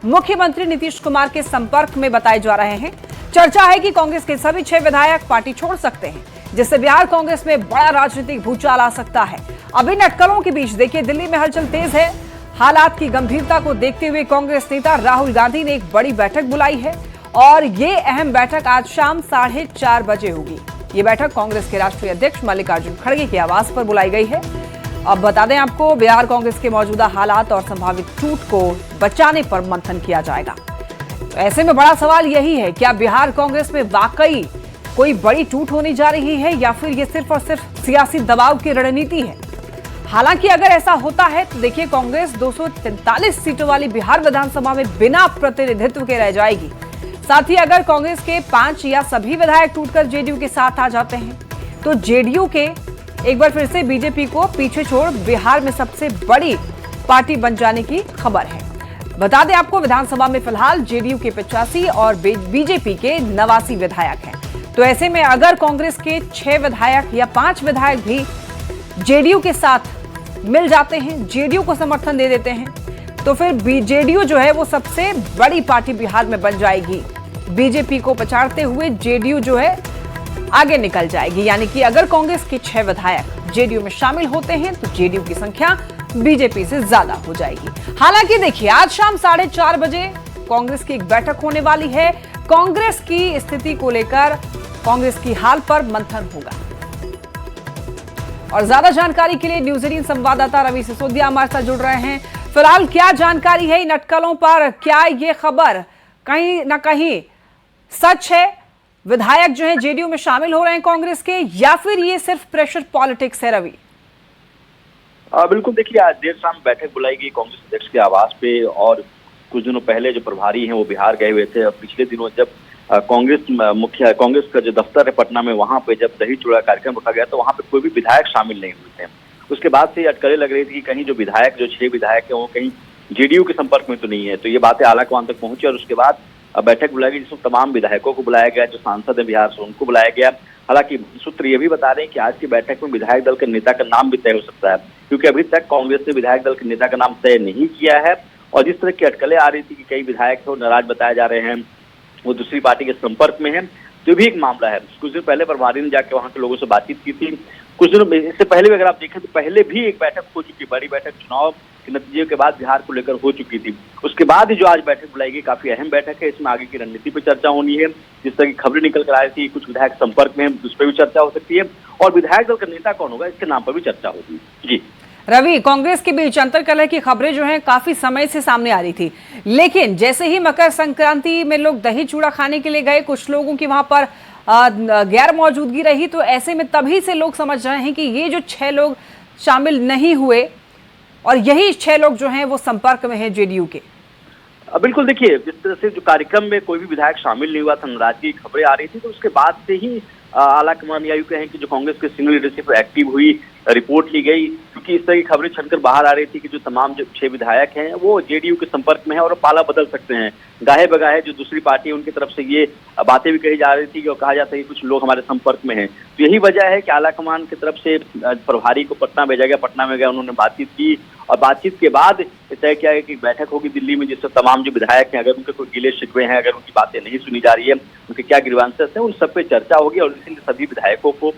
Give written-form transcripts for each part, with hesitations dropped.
मुख्यमंत्री नीतीश कुमार के संपर्क में बताए जा रहे हैं। चर्चा है कि कांग्रेस के सभी 6 विधायक पार्टी छोड़ सकते हैं, जिससे बिहार कांग्रेस में बड़ा राजनीतिक भूचाल आ सकता है। अभी अटकलों के बीच देखिए दिल्ली में हलचल तेज है। हालात की गंभीरता को देखते हुए कांग्रेस नेता राहुल गांधी ने एक बड़ी बैठक बुलाई है और ये अहम बैठक आज शाम 4:30 बजे होगी। ये बैठक कांग्रेस के राष्ट्रीय अध्यक्ष मल्लिकार्जुन खड़गे के आवास पर बुलाई गई है। अब बता दें आपको, बिहार कांग्रेस के मौजूदा हालात और संभावित टूट को बचाने पर मंथन किया जाएगा। तो ऐसे में बड़ा सवाल यही है, क्या बिहार कांग्रेस में वाकई कोई बड़ी टूट होने जा रही है या फिर ये सिर्फ और सिर्फ सियासी दबाव की रणनीति है। हालांकि अगर ऐसा होता है तो देखिए कांग्रेस 243 सीटों वाली बिहार विधानसभा में बिना प्रतिनिधित्व के रह जाएगी। साथ ही अगर कांग्रेस के 5 या सभी विधायक टूटकर जेडीयू के साथ आ जाते हैं तो जेडीयू के एक बार फिर से बीजेपी को पीछे छोड़ बिहार में सबसे बड़ी पार्टी बन जाने की खबर है। बता दें आपको, विधानसभा में फिलहाल जेडीयू के 85 और बीजेपी के 89 विधायक हैं। तो ऐसे में अगर कांग्रेस के 6 विधायक या 5 विधायक भी जेडीयू के साथ मिल जाते हैं, जेडीयू को समर्थन दे देते हैं, तो फिर जेडीयू जो है वो सबसे बड़ी पार्टी बिहार में बन जाएगी। बीजेपी को पछाड़ते हुए जेडीयू जो है आगे निकल जाएगी। यानी कि अगर कांग्रेस के 6 विधायक जेडीयू में शामिल होते हैं तो जेडीयू की संख्या बीजेपी से ज्यादा हो जाएगी। हालांकि देखिए आज शाम 4:30 बजे कांग्रेस की एक बैठक होने वाली है। कांग्रेस की स्थिति को लेकर कांग्रेस की हाल पर मंथन होगा। और ज्यादा जानकारी के लिए न्यूज 18 संवाददाता रवि सिसोदिया हमारे साथ जुड़ रहे हैं। फिलहाल क्या जानकारी है इन अटकलों पर? क्या ये खबर कहीं ना कहीं सच है, विधायक जो हैं जेडीयू में शामिल हो रहे हैं कांग्रेस के, या फिर ये सिर्फ प्रेशर पॉलिटिक्स है? रवि, बिल्कुल, देखिए आज देर शाम बैठक बुलाई गई कांग्रेस अध्यक्ष के आवास पे और कुछ दिनों पहले जो प्रभारी हैं वो बिहार गए हुए थे। और पिछले दिनों जब कांग्रेस का जो दफ्तर है पटना में, वहां पे जब दही चूड़ा कार्यक्रम रखा गया तो वहां पे कोई भी विधायक शामिल नहीं हुए थे। उसके बाद से अटकलें लग रही थी कि कहीं जो विधायक, जो 6 विधायक है वो कहीं जेडीयू के संपर्क में तो नहीं है। तो ये बातें आलाकमान तक पहुंची और उसके बाद बैठक बुलाई गई, जिसमें तमाम विधायकों को बुलाया गया, जो सांसद है बिहार से उनको बुलाया गया। हालांकि सूत्र ये भी बता रहे हैं कि आज की बैठक में विधायक दल के नेता का नाम भी तय हो सकता है, क्योंकि अभी तक कांग्रेस ने विधायक दल के नेता का नाम तय नहीं किया है। और जिस तरह की अटकलें आ रही थी कि कई विधायक है नाराज बताए जा रहे हैं, वो दूसरी पार्टी के संपर्क में है, तो भी एक मामला है। कुछ दिन पहले प्रभारी ने जाकर वहां के लोगों से बातचीत की थी। कुछ दिनों इससे पहले भी अगर आप देखें तो पहले भी एक बैठक हो चुकी, बड़ी बैठक चुनाव के नतीजे के बाद बिहार को लेकर हो चुकी थी। उसके बाद ही जो आज बैठक बुलाई गई काफी अहम बैठक है। इसमें आगे की रणनीति पर चर्चा होनी है। जिस तरह की खबरें निकल कर आ रही थी, कुछ विधायक संपर्क में उस पर भी चर्चा हो सकती है और विधायक दल का नेता कौन होगा इसके नाम पर भी चर्चा होगी। जी रवि, कांग्रेस के बीच अंतरकलह की खबरें जो हैं काफी समय से सामने आ रही थी, लेकिन जैसे ही मकर संक्रांति में लोग दही चूड़ा खाने के लिए गए, कुछ लोगों की वहां पर गैर मौजूदगी रही, तो ऐसे में तभी से लोग समझ रहे हैं कि ये जो 6 लोग शामिल नहीं हुए और यही 6 लोग जो हैं वो संपर्क में हैं जेडीयू के। बिल्कुल, देखिए जिस तरह से जो कार्यक्रम में कोई भी विधायक शामिल नहीं हुआ था, नाराजगी की खबरें आ रही थी, तो उसके बाद से ही आलाकमान या यूं कहें कि जो कांग्रेस के सीनियर लीडरशिप एक्टिव हुई, रिपोर्ट ली गई, क्योंकि इस तरह की खबरें छनकर बाहर आ रही थी कि जो तमाम जो 6 विधायक हैं वो जेडीयू के संपर्क में हैं और पाला बदल सकते हैं। गाहे बगाहे जो दूसरी पार्टी है उनकी तरफ से ये बातें भी कही जा रही थी और कहा जाता है कि कुछ लोग हमारे संपर्क में हैं। तो यही वजह है कि आलाकमान की तरफ से प्रभारी को पटना भेजा गया। पटना में गया, उन्होंने बातचीत की और बातचीत के बाद तय किया गया कि बैठक होगी दिल्ली में, जिससे तमाम जो विधायक हैं, अगर उनके कोई गिले शिकवे हैं, अगर उनकी बातें नहीं सुनी जा रही है, उनके क्या ग्रीवांसेस हैं, उन सब पे चर्चा होगी। और इसलिए सभी विधायकों को,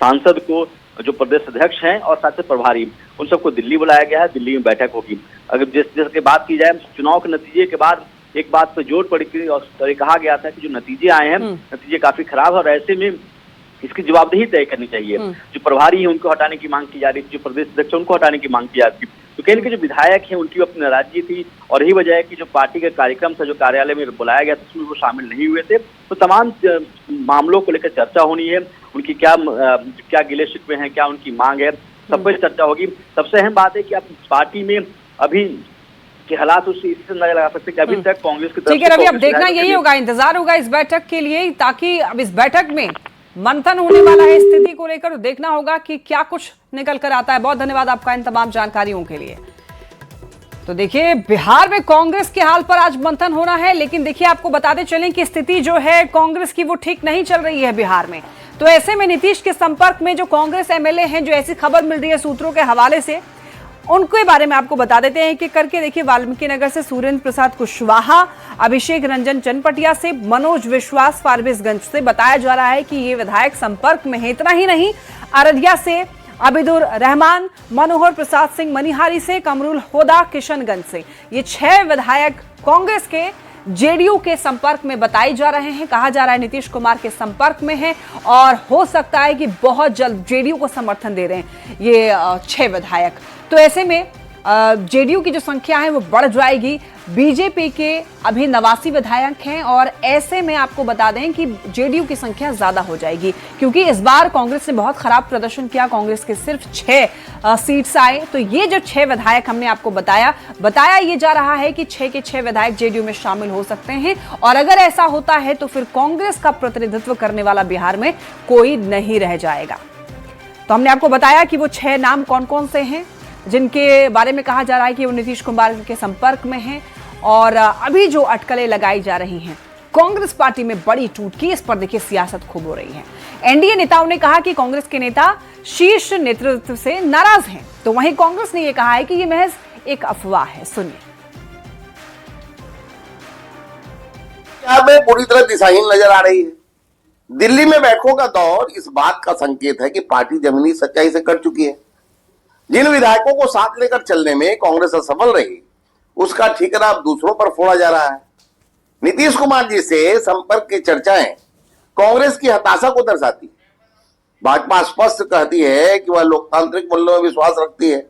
सांसद को, जो प्रदेश अध्यक्ष हैं और साथ ही प्रभारी, उन सबको दिल्ली बुलाया गया है। दिल्ली में बैठक होगी। अगर जिस की बात की जाए, चुनाव के नतीजे के बाद एक बात पर जोर पड़ी थी और कहा गया था कि जो नतीजे आए हैं, नतीजे काफी खराब है और ऐसे में इसकी जवाबदेही तय करनी चाहिए। जो प्रभारी है उनको हटाने की मांग की जा रही थी, जो प्रदेश अध्यक्ष उनको हटाने की मांग की जा रही थी। तो कहीं के जो विधायक हैं उनकी अपनी नाराजगी थी और यही वजह है कि जो पार्टी का कार्यक्रम था, जो कार्यालय में बुलाया गया था, उसमें वो शामिल नहीं हुए थे। तो तमाम मामलों को लेकर चर्चा होनी है, उनकी क्या गिले शिकवे हैं, क्या उनकी मांग है, सब पर चर्चा होगी। सबसे अहम बात है कि आप पार्टी में अभी के हालात उससे इससे नजर लगा सकते हैं कि अभी तक कांग्रेस की तरफ ठीक है रवि, अब देखना यही होगा, इंतजार होगा इस बैठक के लिए, ताकि अब इस बैठक में मंथन होने वाला है स्थिति को लेकर, तो देखना होगा कि क्या कुछ निकल कर आता है। बहुत धन्यवाद आपका इन तमाम जानकारियों के लिए। तो देखिए बिहार में कांग्रेस के हाल पर आज मंथन होना है, लेकिन देखिए आपको बताते चलें कि स्थिति जो है कांग्रेस की वो ठीक नहीं चल रही है बिहार में। तो ऐसे में नीतीश के संपर्क में जो कांग्रेस एमएलए हैं, जो ऐसी खबर मिल रही है सूत्रों के हवाले से, उनके बारे में आपको बता देते हैं कि करके देखिए। वाल्मीकि नगर से सुरेंद्र प्रसाद कुशवाहा, अभिषेक रंजन चनपटिया से, मनोज विश्वास फारबिसगंज से बताया जा रहा है कि ये विधायक संपर्क में है। इतना ही नहीं, अररिया से अबिदुर रहमान, मनोहर प्रसाद सिंह मनिहारी से, कमरुल होदा किशनगंज से, ये 6 विधायक कांग्रेस के जेडीयू के संपर्क में बताए जा रहे हैं। कहा जा रहा है नीतीश कुमार के संपर्क में है और हो सकता है कि बहुत जल्द जेडीयू को समर्थन दे रहे हैं ये 6 विधायक। तो ऐसे में जेडीयू की जो संख्या है वो बढ़ जाएगी। बीजेपी के अभी 89 विधायक हैं और ऐसे में आपको बता दें कि जेडीयू की संख्या ज्यादा हो जाएगी, क्योंकि इस बार कांग्रेस ने बहुत खराब प्रदर्शन किया। कांग्रेस के सिर्फ 6 सीट्स आए। तो ये जो 6 विधायक हमने आपको बताया ये जा रहा है कि 6 के 6 विधायक जेडीयू में शामिल हो सकते हैं। और अगर ऐसा होता है तो फिर कांग्रेस का प्रतिनिधित्व करने वाला बिहार में कोई नहीं रह जाएगा। तो हमने आपको बताया कि वो 6 नाम कौन कौन से हैं जिनके बारे में कहा जा रहा है कि वो नीतीश कुमार के संपर्क में हैं। और अभी जो अटकलें लगाई जा रही हैं कांग्रेस पार्टी में बड़ी टूट की, इस पर देखिए सियासत खूब हो रही है। एनडीए नेताओं ने कहा कि कांग्रेस के नेता शीर्ष नेतृत्व से नाराज हैं, तो वहीं कांग्रेस ने यह कहा है कि यह महज एक अफवाह है। सुनिए। में पूरी तरह दिशाहीन नजर आ रही है। दिल्ली में बैठकों का दौर इस बात का संकेत है कि पार्टी जमीनी सच्चाई से कट चुकी है। जिन विधायकों को साथ लेकर चलने में कांग्रेस असफल रही, उसका ठिकाना अब दूसरों पर फोड़ा जा रहा है। नीतीश कुमार जी से संपर्क की चर्चाएं कांग्रेस की हताशा को दर्शाती है। भाजपा स्पष्ट कहती है कि वह लोकतांत्रिक मूल्यों में विश्वास रखती है,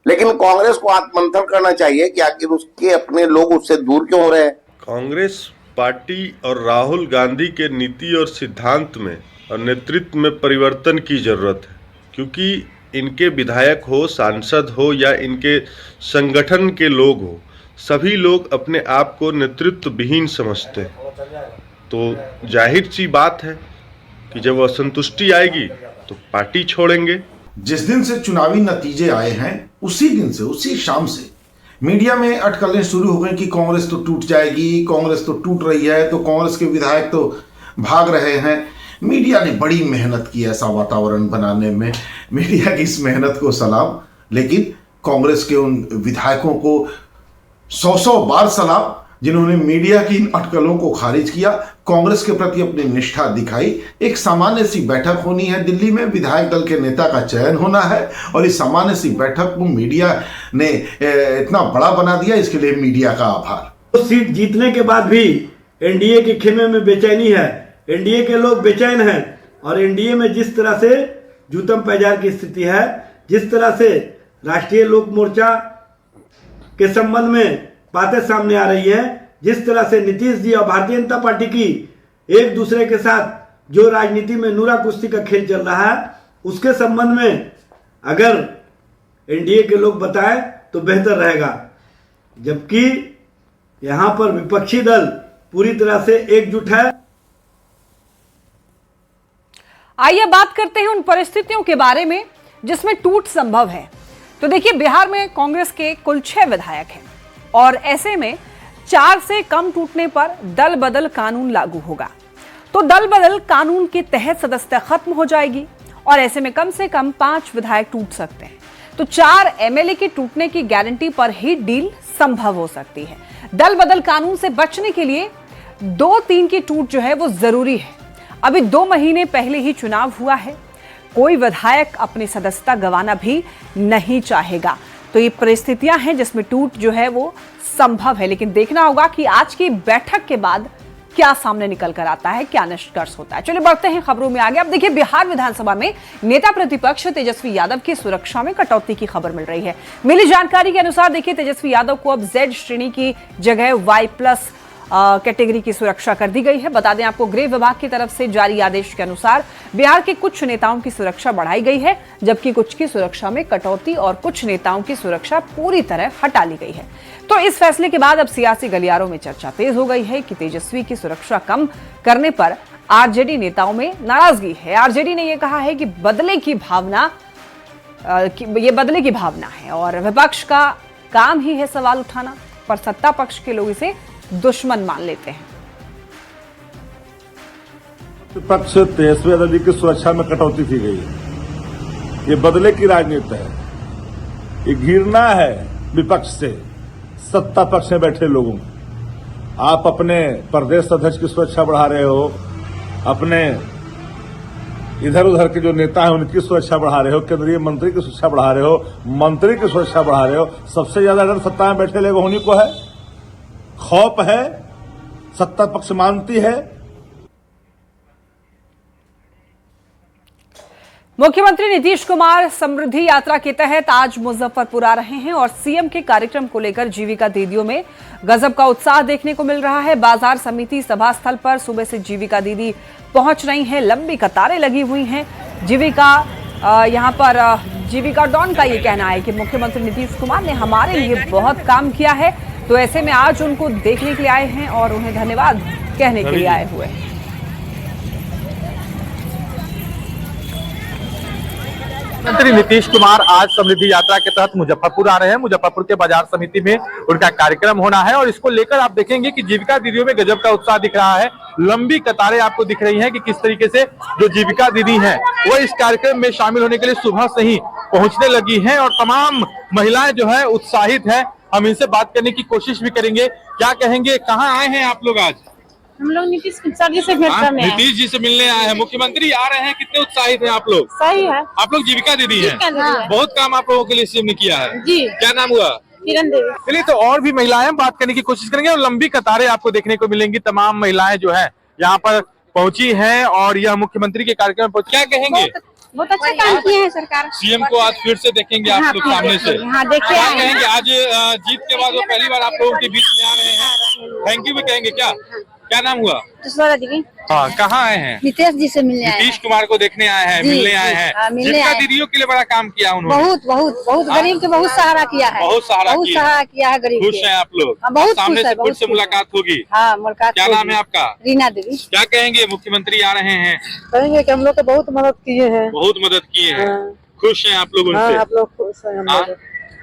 लेकिन कांग्रेस को आत्ममंथन करना चाहिए कि आखिर उसके अपने लोग उससे दूर क्यों हो रहे हैं। कांग्रेस पार्टी और राहुल गांधी के नीति और सिद्धांत में और नेतृत्व में परिवर्तन की जरूरत है, क्योंकि इनके विधायक हो, सांसद हो या इनके संगठन के लोग हो, सभी लोग अपने आप को नेतृत्व विहीन समझते हैं। तो जाहिर सी बात है कि जब असंतुष्टि आएगी तो पार्टी छोड़ेंगे। जिस दिन से चुनावी नतीजे आए हैं उसी दिन से, उसी शाम से मीडिया में अटकलें शुरू हो गई कि कांग्रेस तो टूट जाएगी, कांग्रेस तो टूट रही है, तो कांग्रेस के विधायक तो भाग रहे हैं। मीडिया ने बड़ी मेहनत की ऐसा वातावरण बनाने में, मीडिया की इस मेहनत को सलाम। लेकिन कांग्रेस के उन विधायकों को 100 बार सलाम जिन्होंने मीडिया की इन अटकलों को खारिज किया, कांग्रेस के प्रति अपनी निष्ठा दिखाई। एक सामान्य सी बैठक होनी है दिल्ली में, विधायक दल के नेता का चयन होना है और इस सामान्य सी बैठक को मीडिया ने इतना बड़ा बना दिया, इसके लिए मीडिया का आभार। तो सीट जीतने के बाद भी एनडीए के खेमे में बेचैनी है, एनडीए के लोग बेचैन हैं और एनडीए में जिस तरह से जूतम पैजार की स्थिति है, जिस तरह से राष्ट्रीय लोक मोर्चा के संबंध में बातें सामने आ रही है, जिस तरह से नीतीश जी और भारतीय जनता पार्टी की एक दूसरे के साथ जो राजनीति में नूरा कुश्ती का खेल चल रहा है, उसके संबंध में अगर एनडीए के लोग बताएं तो बेहतर रहेगा। जबकि यहां पर विपक्षी दल पूरी तरह से एकजुट है। आइए बात करते हैं उन परिस्थितियों के बारे में जिसमें टूट संभव है। तो देखिए, बिहार में कांग्रेस के कुल 6 विधायक हैं और ऐसे में 4 से कम टूटने पर दल बदल कानून लागू होगा। तो दल बदल कानून के तहत सदस्यता खत्म हो जाएगी और ऐसे में से कम 5 विधायक टूट सकते हैं। तो 4 एमएलए के टूटने की गारंटी पर ही डील संभव हो सकती है। दल बदल कानून से बचने के लिए 2-3 की टूट जो है वो जरूरी है। अभी 2 महीने पहले ही चुनाव हुआ है, कोई विधायक अपनी सदस्यता गंवाना भी नहीं चाहेगा। तो ये परिस्थितियां हैं जिसमें टूट जो है वो संभव है, लेकिन देखना होगा कि आज की बैठक के बाद क्या सामने निकल कर आता है, क्या निष्कर्ष होता है। चलिए बढ़ते हैं खबरों में आगे। अब देखिए, बिहार विधानसभा में नेता प्रतिपक्ष तेजस्वी यादव की सुरक्षा में कटौती की खबर मिल रही है। मिली जानकारी के अनुसार देखिए, तेजस्वी यादव को अब Z श्रेणी की जगह Y+ कैटेगरी की सुरक्षा कर दी गई है। बता दें आपको, गृह विभाग की तरफ से जारी आदेश के अनुसार बिहार के कुछ नेताओं की सुरक्षा बढ़ाई गई है, जबकि कुछ की सुरक्षा में कटौती और कुछ नेताओं की सुरक्षा पूरी तरह हटा ली गई है। तो इस फैसले के बाद अब सियासी गलियारों में चर्चा तेज हो गई है कि तेजस्वी की सुरक्षा कम करने पर आरजेडी नेताओं में नाराजगी है। आरजेडी ने यह कहा है कि बदले की भावना है और विपक्ष का काम ही है सवाल उठाना, पर सत्ता पक्ष के लोग इसे दुश्मन मान लेते हैं। विपक्ष तेजस्वी यादव जी की सुरक्षा में कटौती की गई है, ये बदले की राजनीति है। ये घृणा है विपक्ष से सत्ता पक्ष में बैठे लोगों को। आप अपने प्रदेश अध्यक्ष की सुरक्षा बढ़ा रहे हो, अपने इधर उधर के जो नेता हैं उनकी सुरक्षा बढ़ा रहे हो, केंद्रीय मंत्री की सुरक्षा बढ़ा रहे हो, मंत्री की सुरक्षा बढ़ा रहे हो। सबसे ज्यादा डर सत्ता में बैठे लोग होने को है, खौफ है, सत्ता पक्ष मानती है। मुख्यमंत्री नीतीश कुमार समृद्धि यात्रा के तहत आज मुजफ्फरपुर आ रहे हैं और सीएम के कार्यक्रम को लेकर जीविका दीदियों में गजब का उत्साह देखने को मिल रहा है। बाजार समिति सभा स्थल पर सुबह से जीविका दीदी पहुंच रही हैं, लंबी कतारें लगी हुई हैं। यहां पर जीविका डॉन का ये कहना है कि मुख्यमंत्री नीतीश कुमार ने हमारे लिए बहुत काम किया है, तो ऐसे में आज उनको देखने के लिए आए हैं और उन्हें धन्यवाद कहने के लिए आए हुए हैं। मुख्यमंत्री नीतीश कुमार आज समृद्धि यात्रा के तहत मुजफ्फरपुर आ रहे हैं। मुजफ्फरपुर के बाजार समिति में उनका कार्यक्रम होना है और इसको लेकर आप देखेंगे कि जीविका दीदियों में गजब का उत्साह दिख रहा है। लंबी कतारें आपको दिख रही हैं कि किस तरीके से जो जीविका दीदी हैं वो इस कार्यक्रम में शामिल होने के लिए सुबह से ही पहुंचने लगी हैं और तमाम महिलाएं जो है उत्साहित है। हम इनसे बात करने की कोशिश भी करेंगे। क्या कहेंगे, कहाँ आए हैं आप लोग आज? हम लोग नीतीश सर जी से भेंट करने हैं। नीतीश जी से मिलने आए हैं। मुख्यमंत्री आ रहे हैं, कितने उत्साहित हैं आप लोग? सही है। आप लोग जीविका दीदी हैं। बहुत काम आप लोगों के लिए सीएम ने किया है जी। क्या नाम हुआ? किरण देवी। चलिए, तो और भी महिलाएं बात करने की कोशिश करेंगे और लंबी कतारें आपको देखने को मिलेंगी। तमाम महिलाएं जो है यहाँ पर पहुंची हैं और यह मुख्यमंत्री के कार्यक्रम में क्या कहेंगे? बहुत अच्छा काम किए हैं सरकार। सीएम को आज फिर से देखेंगे आप लोग सामने से। हाँ, देखिए क्या कहेंगे आज जीत के बाद वो पहली बार आप लोगों के बीच में आ रहे हैं? थैंक यू भी कहेंगे क्या? क्या नाम हुआ? दीदी। हाँ, कहाँ आए हैं? नीतीश जी से मिलने आए हैं। नीतीश कुमार को देखने आए हैं, मिलने आए हैं। जीविका दीदियों के लिए बड़ा काम किया उन्होंने। बहुत बहुत बहुत गरीब के बहुत सहारा किया है। बहुत सहारा किया है गरीब। खुश हैं आप लोग? बहुत सामने से खुद से मुलाकात होगी। हाँ, मुलाकात। क्या नाम है आपका? रीना देवी। क्या कहेंगे, मुख्यमंत्री आ रहे हैं? कहेंगे कि हम लोग को बहुत मदद किए हैं। बहुत मदद किए हैं। खुश हैं आप लोग उनसे? आप लोग खुश हैं।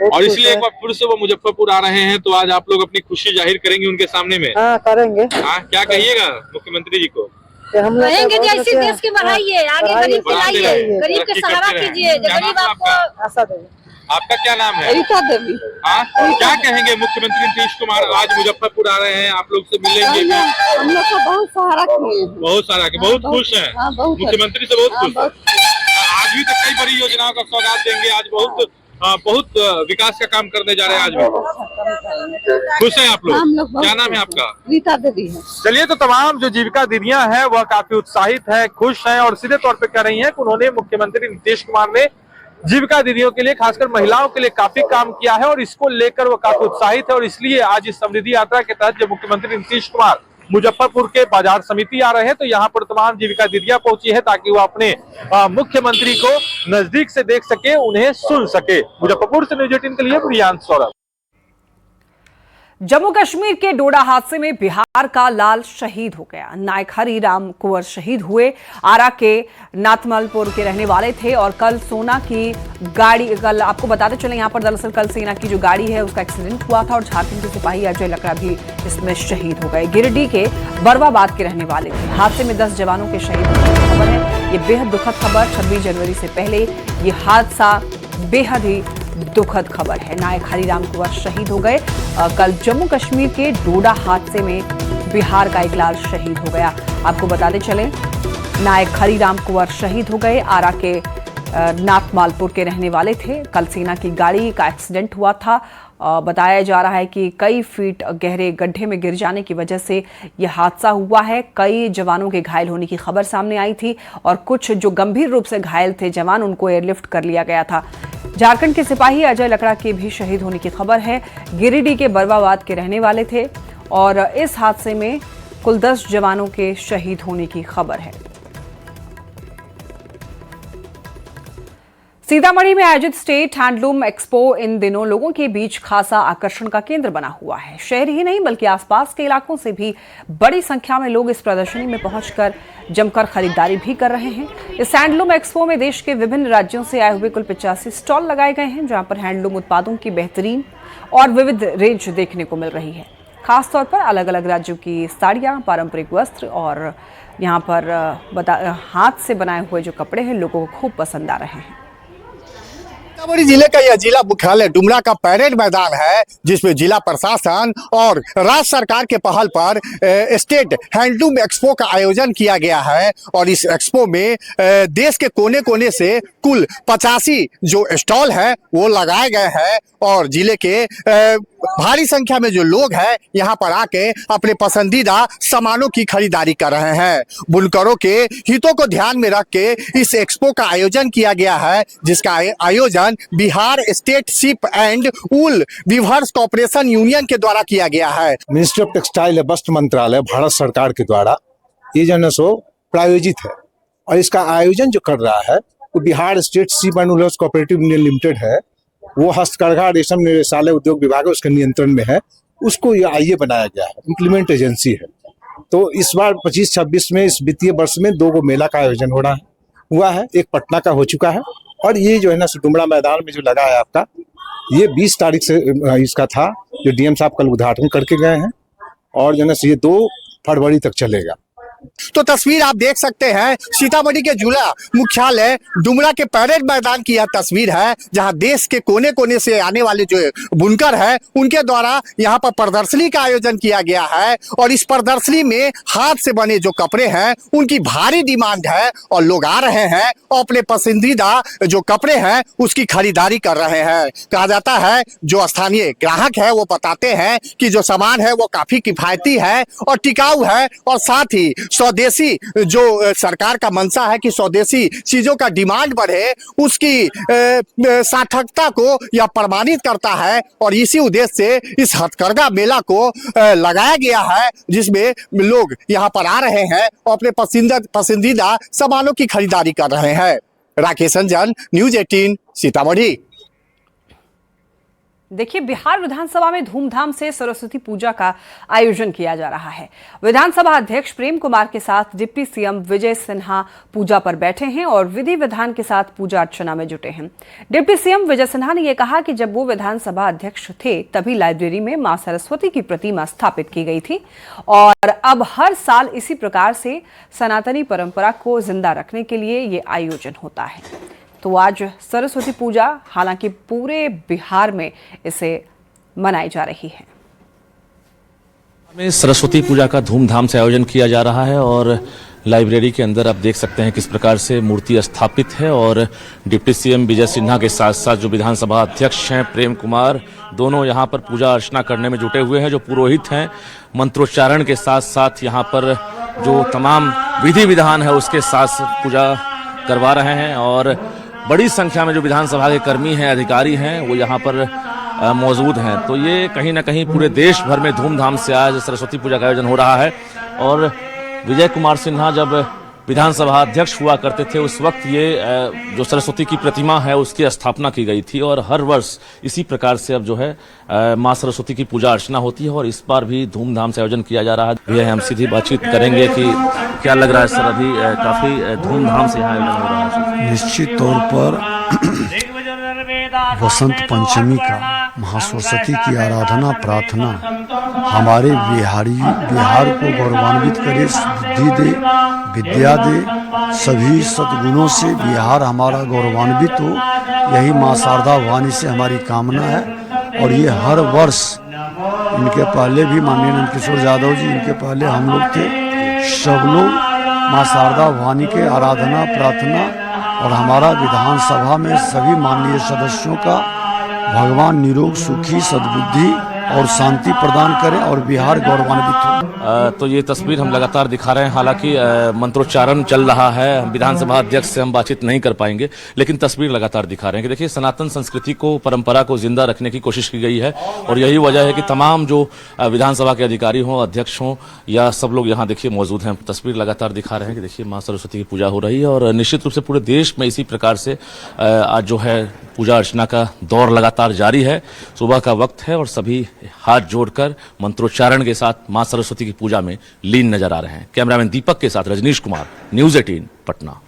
और इसलिए एक बार फिर से वो मुजफ्फरपुर आ रहे हैं, तो आज आप लोग अपनी खुशी जाहिर करेंगे उनके सामने में? हाँ, करेंगे। हाँ, क्या कहिएगा मुख्यमंत्री जी को? हम कहेंगे कि ऐसे देश के बढ़ाइए, आगे गरीब को लाइए, गरीब के सहारा कीजिए। गरीब आपको। आशा देवी। आपका क्या नाम है? रीता देवी। हाँ, क्या कहेंगे, मुख्यमंत्री नीतीश कुमार आज मुजफ्फरपुर आ रहे हैं, आप लोग से मिलेंगे भी? हम लोग को बहुत सहारा किए, बहुत सारा, बहुत खुश है मुख्यमंत्री से, बहुत खुश। आज भी तो कई बड़ी योजनाओं का सौगात देंगे, आज बहुत विकास का काम करने जा रहे हैं। आज भी खुश हैं आप लोग? क्या नाम है आपका? रीता देवी है। चलिए, तो तमाम जो जीविका दीदियां हैं वह काफी उत्साहित है, खुश हैं और सीधे तौर पे कह रही हैं कि उन्होंने मुख्यमंत्री नीतीश कुमार ने जीविका दीदियों के लिए, खासकर महिलाओं के लिए काफी काम किया है और इसको लेकर वो काफी उत्साहित है। और इसलिए आज इस समृद्धि यात्रा के तहत जब मुख्यमंत्री नीतीश कुमार मुजफ्फरपुर के बाजार समिति आ रहे हैं तो यहाँ पर तमाम जीविका दीदियां पहुंची है ताकि वो अपने मुख्यमंत्री को नजदीक से देख सके, उन्हें सुन सके। मुजफ्फरपुर से न्यूज 18 के लिए प्रियांश सौरभ। जम्मू कश्मीर के डोडा हादसे में बिहार का लाल शहीद हो गया। नायक हरि राम कुंवर शहीद हुए। आरा के नाथमलपुर के रहने वाले थे और कल आपको बताते चले, यहाँ पर दरअसल कल सेना की जो गाड़ी है उसका एक्सीडेंट हुआ था और झारखंड के सिपाही अजय लकड़ा भी इसमें शहीद हो गए। गिरिडीह के बरवाबाद के रहने वाले थे। हादसे में 10 जवानों के शहीद होने की खबर है। ये बेहद दुखद खबर। 26 जनवरी से पहले ये हादसा बेहद ही दुखद खबर है। नायक हरिराम कुंवर शहीद हो गए। कल जम्मू कश्मीर के डोडा हादसे में बिहार का एक लाल शहीद हो गया। आपको बताते चले, नायक हरिराम कुंवर शहीद हो गए। आरा के नाथमालपुर के रहने वाले थे। कल सेना की गाड़ी का एक्सीडेंट हुआ था। बताया जा रहा है कि कई फीट गहरे गड्ढे में गिर जाने की वजह से यह हादसा हुआ है। कई जवानों के घायल होने की खबर सामने आई थी और कुछ जो गंभीर रूप से घायल थे जवान, उनको एयरलिफ्ट कर लिया गया था। झारखंड के सिपाही अजय लकड़ा के भी शहीद होने की खबर है। गिरिडीह के बरवाबाद के रहने वाले थे और इस हादसे में कुल 10 जवानों के शहीद होने की खबर है। सीतामढ़ी में आयोजित स्टेट हैंडलूम एक्सपो इन दिनों लोगों के बीच खासा आकर्षण का केंद्र बना हुआ है। शहर ही नहीं बल्कि आसपास के इलाकों से भी बड़ी संख्या में लोग इस प्रदर्शनी में पहुंचकर जमकर खरीदारी भी कर रहे हैं। इस हैंडलूम एक्सपो में देश के विभिन्न राज्यों से आए हुए कुल 85 स्टॉल लगाए गए हैं, जहां पर हैंडलूम उत्पादों की बेहतरीन और विविध रेंज देखने को मिल रही है। खासतौर पर अलग अलग राज्यों की साड़ियाँ, पारंपरिक वस्त्र और यहाँ पर हाथ से बनाए हुए जो कपड़े हैं लोगों को खूब पसंद आ रहे हैं। सीतामढ़ी जिले का यह जिला मुख्यालय डुमरा का परेड मैदान है, जिसमें जिला प्रशासन और राज्य सरकार के पहल पर स्टेट हैंडलूम एक्सपो का आयोजन किया गया है। और इस एक्सपो में देश के कोने कोने से कुल 85 जो स्टॉल है वो लगाए गए हैं और जिले के भारी संख्या में जो लोग हैं यहाँ पर आके अपने पसंदीदा सामानों की खरीदारी कर रहे हैं। बुनकरों के हितों को ध्यान में रख के इस एक्सपो का आयोजन किया गया है, जिसका आयोजन Bihar state sheep and wool weavers corporation union के द्वारा किया गया है। मिनिस्ट्री ऑफ टेक्सटाइल वस्त्र मंत्रालय भारत सरकार के द्वारा ये जो है सो प्रायोजित है और इसका आयोजन जो कर रहा है वो Bihar state sheep and wool cooperative union limited है। वो हस्तकरघा रेशम निदेशालय उद्योग विभाग है, उसके नियंत्रण में है। उसको ये आईए बनाया गया है, इम्प्लीमेंट एजेंसी है। तो इस बार 25-26 में इस वित्तीय वर्ष में 2 मेला का आयोजन हुआ है। एक पटना का हो चुका है और ये जो है ना डुमरा मैदान में जो लगा है आपका, ये 20 तारीख से इसका था, जो डीएम साहब कल उद्घाटन करके गए हैं और जो है ना ये 2 फरवरी तक चलेगा। तो तस्वीर आप देख सकते हैं, सीतामढ़ी के जिला मुख्यालय डुमरा के परेड मैदान की यह तस्वीर है, जहां देश के कोने कोने से आने वाले जो बुनकर हैं उनके द्वारा यहां पर प्रदर्शनी का आयोजन किया गया है। और इस प्रदर्शनी में हाथ से बने जो कपड़े हैं उनकी भारी डिमांड है और लोग आ रहे हैं और अपने पसंदीदा जो कपड़े हैं उसकी खरीदारी कर रहे हैं। कहा जाता है जो स्थानीय ग्राहक है वो बताते हैं कि जो सामान है वो काफी किफायती है और टिकाऊ है और साथ ही स्वदेशी जो सरकार का मंशा है कि स्वदेशी चीजों का डिमांड बढ़े, उसकी सार्थकता को यह प्रमाणित करता है। और इसी उद्देश्य से इस हथकरघा मेला को लगाया गया है, जिसमें लोग यहाँ पर आ रहे हैं और अपने पसंदीदा सामानों की खरीदारी कर रहे हैं। राकेश रंजन, न्यूज़ 18 सीतामढ़ी। देखिए, बिहार विधानसभा में धूमधाम से सरस्वती पूजा का आयोजन किया जा रहा है। विधानसभा अध्यक्ष प्रेम कुमार के साथ डिप्टी सीएम विजय सिन्हा पूजा पर बैठे हैं और विधि विधान के साथ पूजा अर्चना में जुटे हैं। डिप्टी सीएम विजय सिन्हा ने यह कहा कि जब वो विधानसभा अध्यक्ष थे तभी लाइब्रेरी में मां सरस्वती की प्रतिमा स्थापित की गई थी और अब हर साल इसी प्रकार से सनातनी परंपरा को जिंदा रखने के लिए ये आयोजन होता है। तो आज सरस्वती पूजा हालांकि पूरे बिहार में इसे मनाई जा रही है। में सरस्वती पूजा का धूमधाम से आयोजन किया जा रहा है और लाइब्रेरी के अंदर आप देख सकते हैं किस प्रकार से मूर्ति स्थापित है और डिप्टी सीएम विजय सिन्हा के साथ साथ जो विधानसभा अध्यक्ष हैं प्रेम कुमार, दोनों यहां पर पूजा अर्चना करने में जुटे हुए हैं। जो पुरोहित हैं मंत्रोच्चारण के साथ साथ यहां पर जो तमाम विधि विधान है उसके साथ पूजा करवा रहे हैं और बड़ी संख्या में जो विधानसभा के कर्मी हैं, अधिकारी हैं, वो यहाँ पर मौजूद हैं। तो ये कहीं ना कहीं पूरे देश भर में धूमधाम से आज सरस्वती पूजा का आयोजन हो रहा है। और विजय कुमार सिन्हा जब विधानसभा अध्यक्ष हुआ करते थे उस वक्त ये जो सरस्वती की प्रतिमा है उसकी स्थापना की गई थी और हर वर्ष इसी प्रकार से अब जो है मां सरस्वती की पूजा अर्चना होती है और इस बार भी धूमधाम से आयोजन किया जा रहा है। हम सीधी बातचीत करेंगे कि क्या लग रहा है सर, अभी काफी धूमधाम से यहाँ आयोजन हो रहा है। निश्चित तौर पर वसंत पंचमी का महासरस्वती की आराधना प्रार्थना हमारे बिहार को गौरवान्वित करे, बुद्धि दे, विद्या दे, सभी सद्गुणों से बिहार हमारा गौरवान्वित हो, यही माँ शारदा भवानी से हमारी कामना है। और ये हर वर्ष, इनके पहले भी माननीय नंदकिशोर यादव जी, इनके पहले हम लोग थे, सब लोग माँ शारदा भवानी के आराधना प्रार्थना और हमारा विधानसभा में सभी माननीय सदस्यों का भगवान निरोग सुखी सद्बुद्धि और शांति प्रदान करें और बिहार गौरवान्वित हो। तो ये तस्वीर हम लगातार दिखा रहे हैं। हालांकि मंत्रोच्चारण चल रहा है, विधानसभा अध्यक्ष से हम बातचीत नहीं कर पाएंगे, लेकिन तस्वीर लगातार दिखा रहे हैं कि देखिए सनातन संस्कृति को, परंपरा को जिंदा रखने की कोशिश की गई है और यही वजह है कि तमाम जो विधानसभा के अधिकारी हों, अध्यक्ष हों या सब लोग यहाँ देखिए मौजूद हैं। तस्वीर लगातार दिखा रहे हैं कि देखिए माँ सरस्वती की पूजा हो रही है और निश्चित रूप से पूरे देश में इसी प्रकार से आज जो है पूजा अर्चना का दौर लगातार जारी है। सुबह का वक्त है और सभी हाथ जोड़कर मंत्रोच्चारण के साथ मां सरस्वती की पूजा में लीन नजर आ रहे हैं। कैमरामैन दीपक के साथ रजनीश कुमार, न्यूज़ 18 पटना।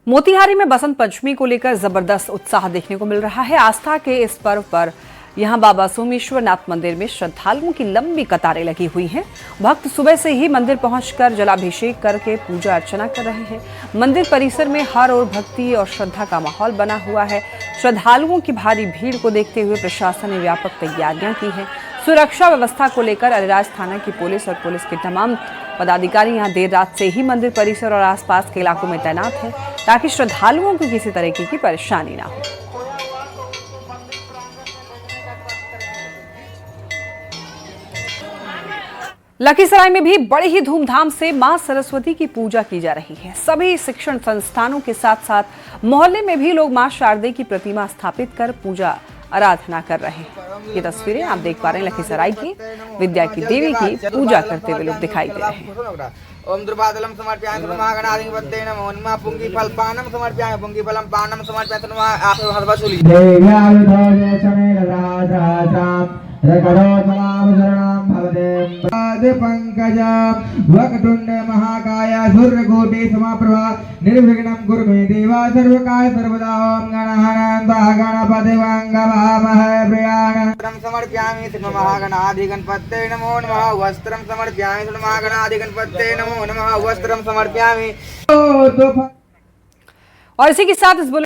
मोतिहारी में बसंत पंचमी को लेकर जबरदस्त उत्साह देखने को मिल रहा है। आस्था के इस पर्व पर यहाँ बाबा सोमेश्वरनाथ मंदिर में श्रद्धालुओं की लंबी कतारें लगी हुई हैं। भक्त सुबह से ही मंदिर पहुंचकर जलाभिषेक करके पूजा अर्चना कर रहे हैं। मंदिर परिसर में हर ओर भक्ति और श्रद्धा का माहौल बना हुआ है। श्रद्धालुओं की भारी भीड़ को देखते हुए प्रशासन ने व्यापक तैयारियां की हैं। सुरक्षा व्यवस्था को लेकर अलीराज थाना की पुलिस और पुलिस के तमाम पदाधिकारी यहां देर रात से ही मंदिर परिसर और आसपास के इलाकों में तैनात हैं, ताकि श्रद्धालुओं को किसी तरीके की परेशानी ना हो। लखीसराय में भी बड़े ही धूमधाम से मां सरस्वती की पूजा की जा रही है। सभी शिक्षण संस्थानों के साथ साथ मोहल्ले में भी लोग मां शारदे की प्रतिमा स्थापित कर पूजा आराधना कर रहे हैं। ये तस्वीरें आप देख पा रहे हैं लखीसराय की विद्या की देवी की पूजा करते हुए लोग दिखाई दे रहे हैं। ओम द्रुपादलम समर्पयामि महागणाधिपतये नमो नमः पुंगीफलपानम समर्पयामि पुंगीफलम पानम समर्पयामि नमः आशीर्वादवसूली पंकजा वक्रतुंड महाकाय सूर्यकोटि समप्रभा निर्विघ्नं कुरु मे देवा सर्वकाय सर्वदा ओम गणानां गणपति वंगवामहे प्रियाणं समर्पयामि श्री महागणाधिपतये नमो नमः वस्त्रं समर्पयामि श्री महागणाधिपतये नमो नमः वस्त्रं समर्पयामि। और इसी के साथ इस